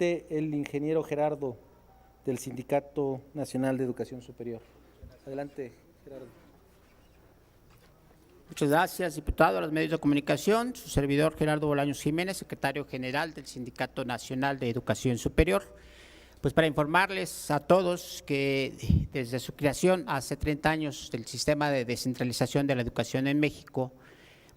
el ingeniero Gerardo del Sindicato Nacional de Educación Superior. Adelante, Gerardo. Muchas gracias, diputado, a los medios de comunicación. Su servidor Gerardo Bolaños Jiménez, secretario general del Sindicato Nacional de Educación Superior. Pues para informarles a todos que desde su creación hace 30 años del sistema de descentralización de la educación en México,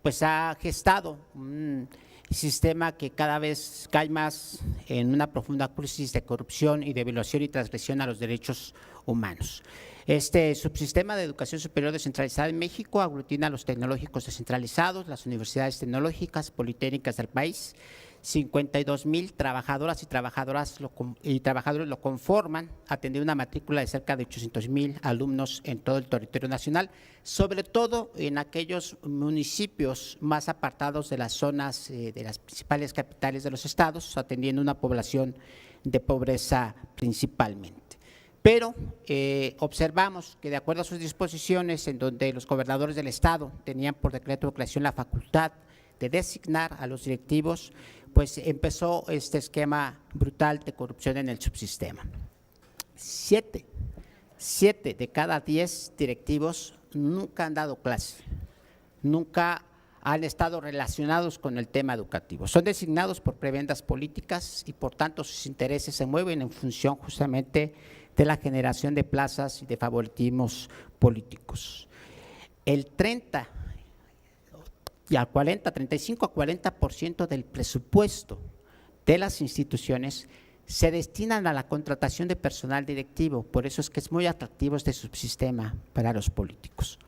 pues ha gestado un sistema que cada vez cae más en una profunda crisis de corrupción y de violación y transgresión a los derechos humanos. Este subsistema de educación superior descentralizada en México aglutina a los tecnológicos descentralizados, las universidades tecnológicas, politécnicas del país. 52,000 trabajadoras y trabajadores lo conforman, atendiendo una matrícula de cerca de 800,000 alumnos en todo el territorio nacional, sobre todo en aquellos municipios más apartados de las zonas de las principales capitales de los estados, atendiendo una población de pobreza principalmente. Pero observamos que de acuerdo a sus disposiciones, en donde los gobernadores del estado tenían por decreto de creación la facultad de designar a los directivos, pues empezó este esquema brutal de corrupción en el subsistema. 7 de cada 10 directivos nunca han dado clase, nunca han estado relacionados con el tema educativo. Son designados por prebendas políticas y por tanto sus intereses se mueven en función justamente de la generación de plazas y de favoritismos políticos. El 35 a 40% del presupuesto de las instituciones se destinan a la contratación de personal directivo, por eso es que es muy atractivo este subsistema para los políticos.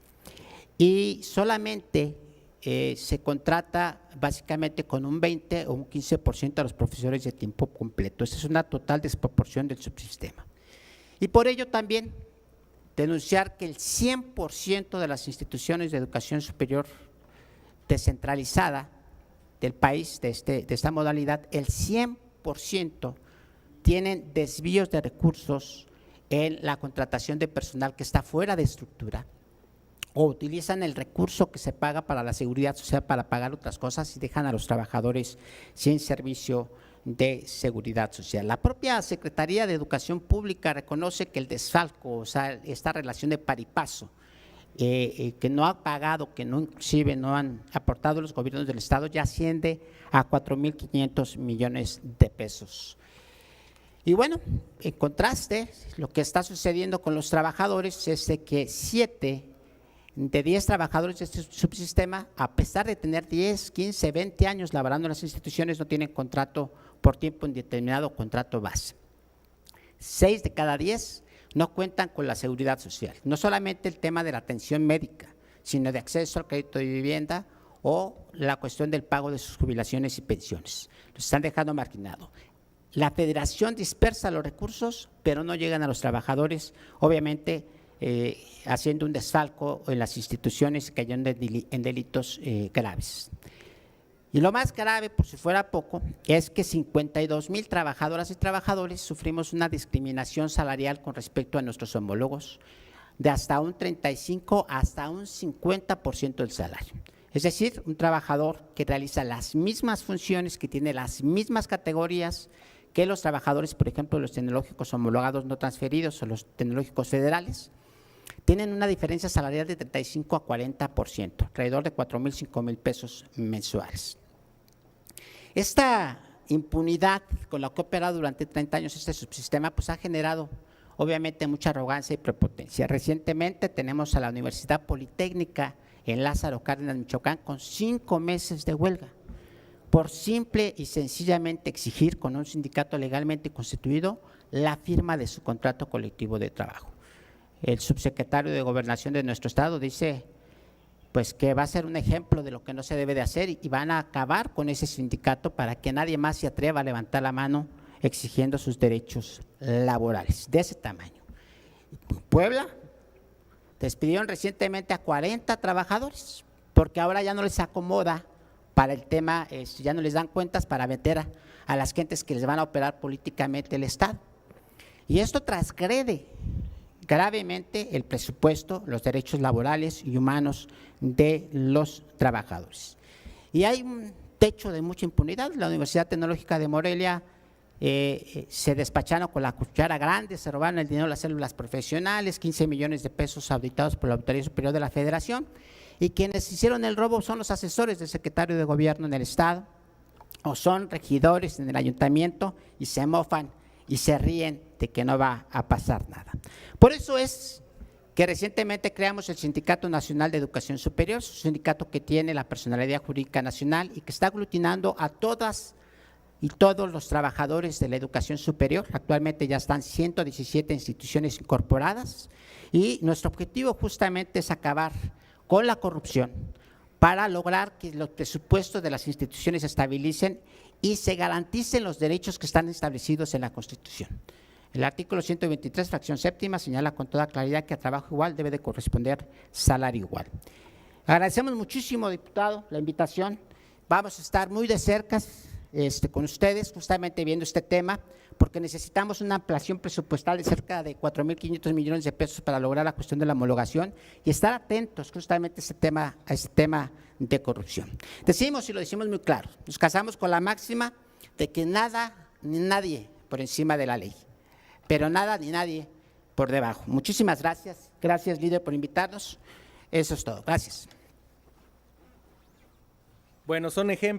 Y solamente se contrata básicamente con un 20 o un 15% a los profesores de tiempo completo. Esa es una total desproporción del subsistema. Y por ello también denunciar que el 100% de las instituciones de educación superior descentralizada del país, de esta modalidad, el 100% tienen desvíos de recursos en la contratación de personal que está fuera de estructura, o utilizan el recurso que se paga para la seguridad social para pagar otras cosas y dejan a los trabajadores sin servicio de seguridad social. La propia Secretaría de Educación Pública reconoce que el desfalco, o sea, esta relación de par y paso, que no ha pagado, que no inclusive no han aportado los gobiernos del estado, ya asciende a 4,500 millones de pesos. Y bueno, en contraste, lo que está sucediendo con los trabajadores es de que 7 de 10 trabajadores de este subsistema, a pesar de tener 10, 15, 20 años laborando en las instituciones, no tienen contrato por tiempo indeterminado o contrato base. 6 de cada 10 no cuentan con la seguridad social. No solamente el tema de la atención médica, sino de acceso al crédito de vivienda o la cuestión del pago de sus jubilaciones y pensiones. Los están dejando marginados. La federación dispersa los recursos, pero no llegan a los trabajadores, obviamente haciendo un desfalco en las instituciones y cayendo en delitos graves. Y lo más grave, por si fuera poco, es que 52,000 trabajadoras y trabajadores sufrimos una discriminación salarial con respecto a nuestros homólogos de hasta un 35 hasta un 50% del salario. Es decir, un trabajador que realiza las mismas funciones, que tiene las mismas categorías que los trabajadores, por ejemplo, los tecnológicos homologados no transferidos o los tecnológicos federales, tienen una diferencia salarial de 35 a 40%, alrededor de 4,000, 5,000 pesos mensuales. Esta impunidad con la que ha operado durante 30 años este subsistema, pues ha generado obviamente mucha arrogancia y prepotencia. Recientemente tenemos a la Universidad Politécnica en Lázaro Cárdenas, Michoacán, con 5 meses de huelga, por simple y sencillamente exigir con un sindicato legalmente constituido la firma de su contrato colectivo de trabajo. El subsecretario de Gobernación de nuestro estado dice pues que va a ser un ejemplo de lo que no se debe de hacer y van a acabar con ese sindicato para que nadie más se atreva a levantar la mano exigiendo sus derechos laborales de ese tamaño. Puebla despidieron recientemente a 40 trabajadores porque ahora ya no les acomoda para el tema, ya no les dan cuentas para meter a las gentes que les van a operar políticamente el Estado. Y esto transgrede gravemente el presupuesto, los derechos laborales y humanos de los trabajadores. Y hay un techo de mucha impunidad. La Universidad Tecnológica de Morelia se despacharon con la cuchara grande, se robaron el dinero de las células profesionales, 15 millones de pesos auditados por la Auditoría Superior de la Federación, y quienes hicieron el robo son los asesores del secretario de Gobierno en el Estado, o son regidores en el ayuntamiento y se mofan y se ríen de que no va a pasar nada. Por eso es que recientemente creamos el Sindicato Nacional de Educación Superior, es un sindicato que tiene la personalidad jurídica nacional y que está aglutinando a todas y todos los trabajadores de la educación superior. Actualmente ya están 117 instituciones incorporadas y nuestro objetivo justamente es acabar con la corrupción para lograr que los presupuestos de las instituciones se estabilicen y se garanticen los derechos que están establecidos en la Constitución. El artículo 123, fracción séptima, señala con toda claridad que a trabajo igual debe de corresponder salario igual. Agradecemos muchísimo, diputado, la invitación. Vamos a estar muy de cerca con ustedes, justamente viendo este tema, porque necesitamos una ampliación presupuestal de cerca de 4.500 millones de pesos para lograr la cuestión de la homologación y estar atentos justamente a este tema de corrupción. Decimos, y lo decimos muy claro, nos casamos con la máxima de que nada ni nadie por encima de la ley, pero nada ni nadie por debajo. Muchísimas gracias. Gracias, líder, por invitarnos. Eso es todo. Gracias. Bueno, son ejemplos.